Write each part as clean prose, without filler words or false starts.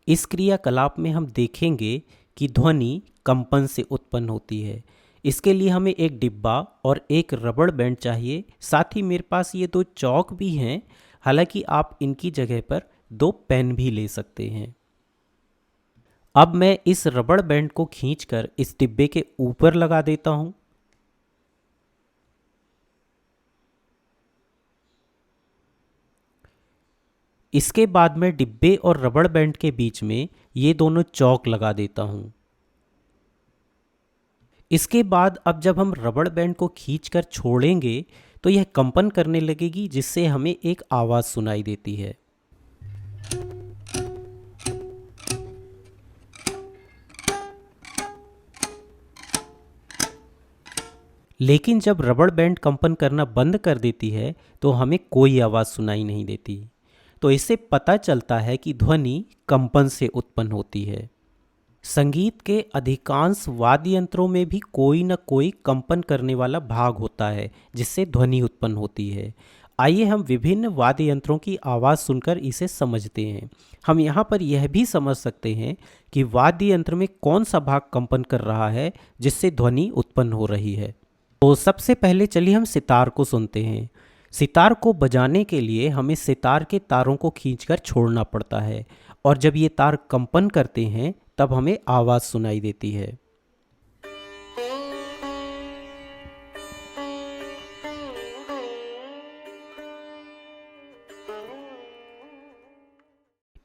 इस क्रियाकलाप में हम देखेंगे कि ध्वनि कंपन से उत्पन्न होती है। इसके लिए हमें एक डिब्बा और एक रबड़ बैंड चाहिए। साथ ही मेरे पास ये दो चौक भी हैं। हालांकि आप इनकी जगह पर दो पेन भी ले सकते हैं। अब मैं इस रबड़ बैंड को खींचकर इस डिब्बे के ऊपर लगा देता हूं। इसके बाद मैं डिब्बे और रबड़ बैंड के बीच में ये दोनों चौक लगा देता हूं। इसके बाद अब जब हम रबड़ बैंड को खींचकर छोड़ेंगे तो यह कंपन करने लगेगी, जिससे हमें एक आवाज़ सुनाई देती है। लेकिन जब रबड़ बैंड कंपन करना बंद कर देती है तो हमें कोई आवाज़ सुनाई नहीं देती। तो इससे पता चलता है कि ध्वनि कंपन से उत्पन्न होती है। संगीत के अधिकांश वाद्य यंत्रों में भी कोई न कोई कंपन करने वाला भाग होता है जिससे ध्वनि उत्पन्न होती है। आइए हम विभिन्न वाद्य यंत्रों की आवाज़ सुनकर इसे समझते हैं। हम यहाँ पर यह भी समझ सकते हैं कि वाद्य यंत्र में कौन सा भाग कंपन कर रहा है जिससे ध्वनि उत्पन्न हो रही है। तो सबसे पहले चलिए हम सितार को सुनते हैं। सितार को बजाने के लिए हमें सितार के तारों को खींचकर छोड़ना पड़ता है और जब ये तार कंपन करते हैं तब हमें आवाज़ सुनाई देती है।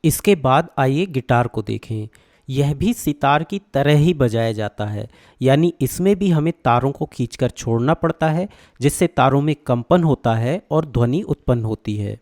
इसके बाद आइए गिटार को देखें। यह भी सितार की तरह ही बजाया जाता है, यानी इसमें भी हमें तारों को खींचकर छोड़ना पड़ता है जिससे तारों में कंपन होता है और ध्वनि उत्पन्न होती है।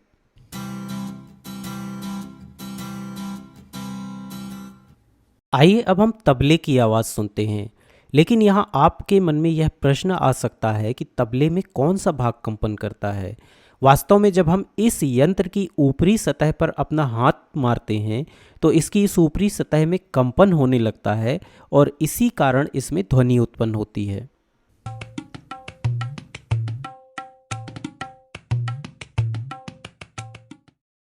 आइए अब हम तबले की आवाज़ सुनते हैं। लेकिन यहाँ आपके मन में यह प्रश्न आ सकता है कि तबले में कौन सा भाग कंपन करता है। वास्तव में जब हम इस यंत्र की ऊपरी सतह पर अपना हाथ मारते हैं तो इसकी इस ऊपरी सतह में कंपन होने लगता है और इसी कारण इसमें ध्वनि उत्पन्न होती है।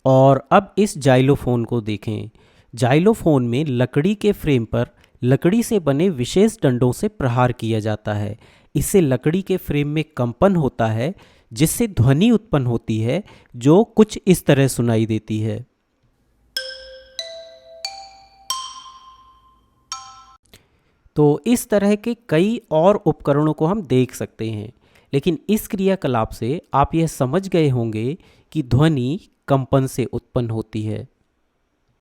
और अब इस जाइलोफोन को देखें। जाइलोफोन में लकड़ी के फ्रेम पर लकड़ी से बने विशेष डंडों से प्रहार किया जाता है। इससे लकड़ी के फ्रेम में कंपन होता है जिससे ध्वनि उत्पन्न होती है जो कुछ इस तरह सुनाई देती है। तो इस तरह के कई और उपकरणों को हम देख सकते हैं, लेकिन इस क्रियाकलाप से आप यह समझ गए होंगे कि ध्वनि कंपन से उत्पन्न होती है।